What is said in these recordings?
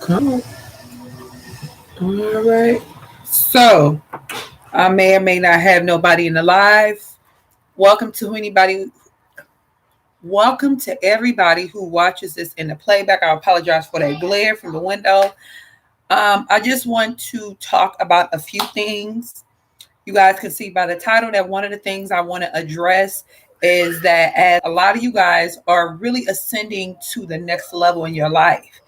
Come on. All right. So I may or may not have nobody in the live. Welcome to anybody. Welcome to everybody who watches this in the playback. I apologize for that glare from the window. I just want to talk about a few things. You guys can see by the title that one of the things I want to address is that as a lot of you guys are really ascending to the next level in your life.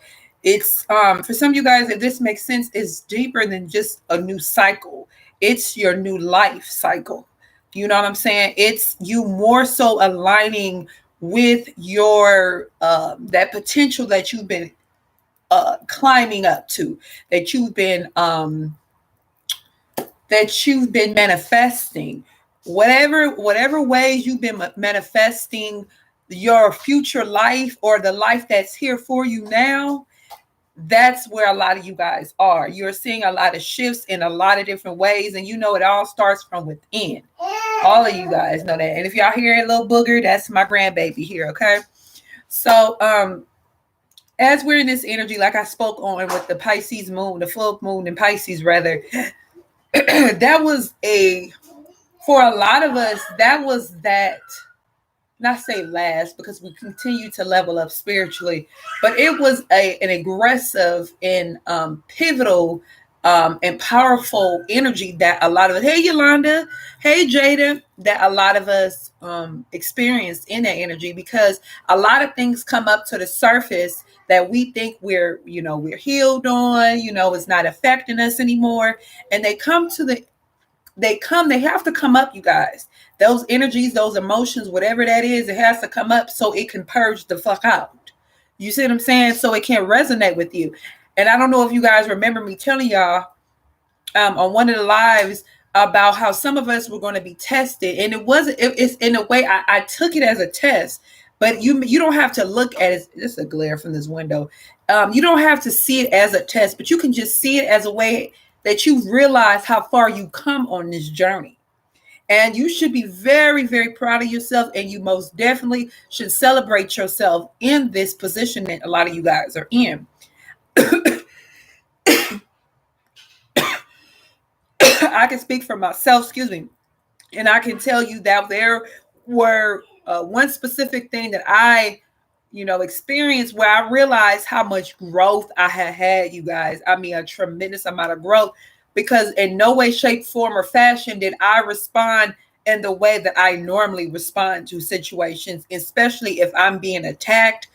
It's for some of you guys, if this makes sense, it's deeper than just a new cycle. It's your new life cycle. You know what I'm saying? It's you more so aligning with your that potential that you've been climbing up to, that you've been manifesting, whatever ways you've been manifesting your future life or the life that's here for you now. That's where a lot of you guys are. You're seeing a lot of shifts in a lot of different ways, and you know it all starts from within. All of you guys know that. And if y'all hear a little booger, that's my grandbaby here. Okay. So as we're in this energy, like I spoke on with the Pisces moon, the full moon in Pisces rather, that was for a lot of us, that was that, not say last, because we continue to level up spiritually, but it was an aggressive and pivotal and powerful energy that a lot of us, hey Yolanda, hey Jada, that a lot of us experienced in that energy, because a lot of things come up to the surface that we think we're healed on, it's not affecting us anymore. And they have to come up, you guys. Those energies, those emotions, whatever that is, it has to come up so it can purge the fuck out. You see what I'm saying? So it can resonate with you. And I don't know if you guys remember me telling y'all on one of the lives about how some of us were going to be tested. And it's in a way, I took it as a test, but you don't have to look at it. This is a glare from this window. You don't have to see it as a test, but you can just see it as a way that you realize how far you come on this journey. And you should be very, very proud of yourself. And you most definitely should celebrate yourself in this position that a lot of you guys are in. I can speak for myself, excuse me. And I can tell you that there were one specific thing that I experienced where I realized how much growth I had, you guys. I mean, a tremendous amount of growth, because in no way, shape, form, or fashion did I respond in the way that I normally respond to situations, especially if I'm being attacked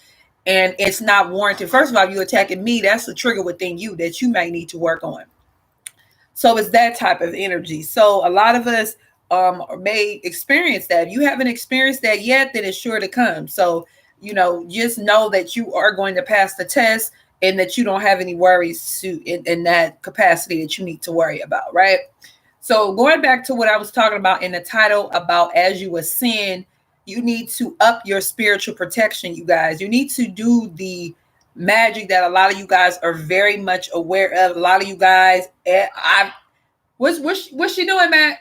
and it's not warranted. First of all, if you're attacking me, that's a trigger within you that you may need to work on. So it's that type of energy. So a lot of us may experience that. If you haven't experienced that yet, then it's sure to come. So just know that you are going to pass the test and that you don't have any worries in that capacity that you need to worry about, right? So going back to what I was talking about in the title about as you ascend, you need to up your spiritual protection, you guys. You need to do the magic that a lot of you guys are very much aware of. A lot of you guys, what's she doing, Matt?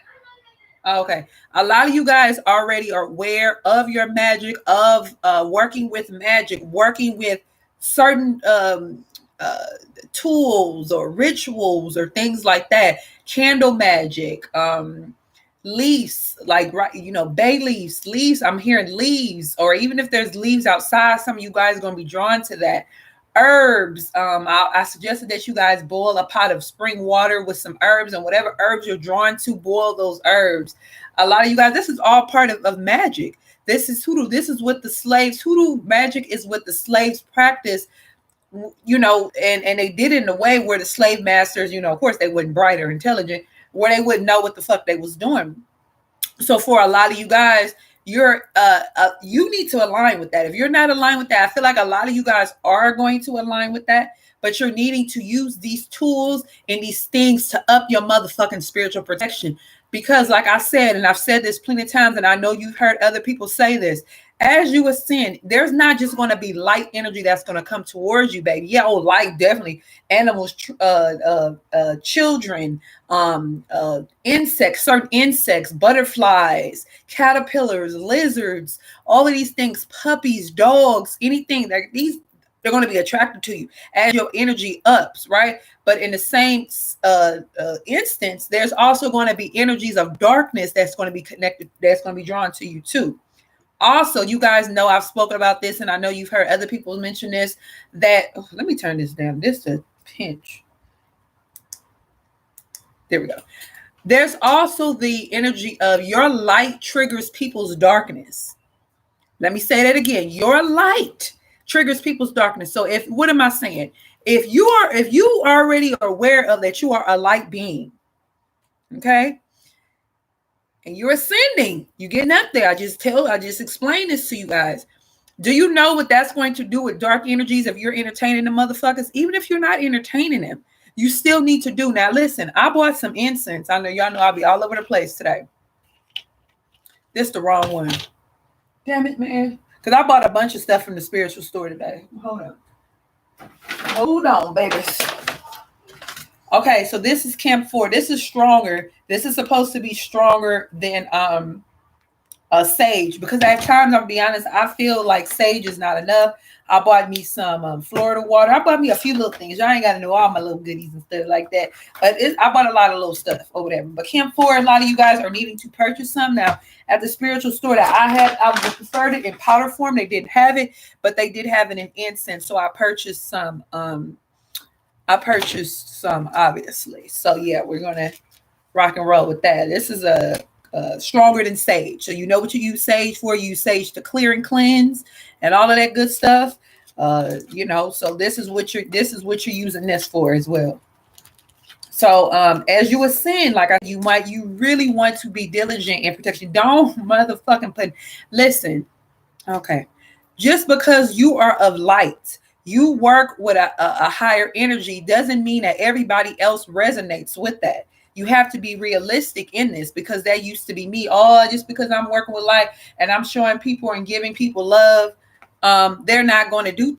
Okay. A lot of you guys already are aware of your magic, of working with magic, working with certain tools or rituals or things like that. Candle magic, leaves, like, bay leaves. I'm hearing leaves, or even if there's leaves outside, some of you guys are going to be drawn to that. Herbs. I suggested that you guys boil a pot of spring water with some herbs, and whatever herbs you're drawn to, boil those herbs. A lot of you guys, this is all part of magic. This is hoodoo. This is what the slaves, hoodoo magic is what the slaves practice, and they did it in a way where the slave masters, of course they weren't bright or intelligent, where they wouldn't know what the fuck they was doing. So for a lot of you guys, you need to align with that. If you're not aligned with that, I feel like a lot of you guys are going to align with that. but you're needing to use these tools and these things to up your motherfucking spiritual protection. Because like I said, and I've said this plenty of times, and I know you've heard other people say this, as you ascend, there's not just going to be light energy that's going to come towards you, baby. Yeah, oh, light, definitely. Animals, children, insects, certain insects, butterflies, caterpillars, lizards, all of these things, puppies, dogs, anything that they're going to be attracted to you as your energy ups, right? But in the same instance, there's also going to be energies of darkness that's going to be connected, that's going to be drawn to you too. Also, you guys know I've spoken about this, and I know you've heard other people mention this, that, let me turn this down. This is a pinch. There we go. There's also the energy of your light triggers people's darkness. Let me say that again. Your light triggers people's darkness. So what am I saying? If you already are aware of that you are a light being, okay? And you're ascending, you're getting up there. I just explained this to you guys. Do you know what that's going to do with dark energies if you're entertaining the motherfuckers? Even if you're not entertaining them, you still need to do. Now, listen, I bought some incense. I know y'all know I'll be all over the place today. This is the wrong one. Damn it, man. Because I bought a bunch of stuff from the spiritual store today. Hold on, babies. Okay, so this is camphor. This is stronger. This is supposed to be stronger than sage, because at times, I'll be honest, I feel like sage is not enough. I bought me some Florida water. I bought me a few little things. Y'all ain't got to know all my little goodies and stuff like that. But I bought a lot of little stuff or whatever. But camphor, a lot of you guys are needing to purchase some now. At the spiritual store that I would prefer it in powder form. They didn't have it, but they did have it in incense. So I purchased some. Obviously. So yeah, we're gonna rock and roll with that. This is a stronger than sage. So you know what you use sage for? You use sage to clear and cleanse and all of that good stuff. So this is what you're using this for as well. So as you ascend, you really want to be diligent in protection. Don't motherfucking listen. Okay. Just because you are of light, you work with a higher energy, doesn't mean that everybody else resonates with that. You have to be realistic in this, because that used to be me. Oh, just because I'm working with light and I'm showing people and giving people love, they're not going to do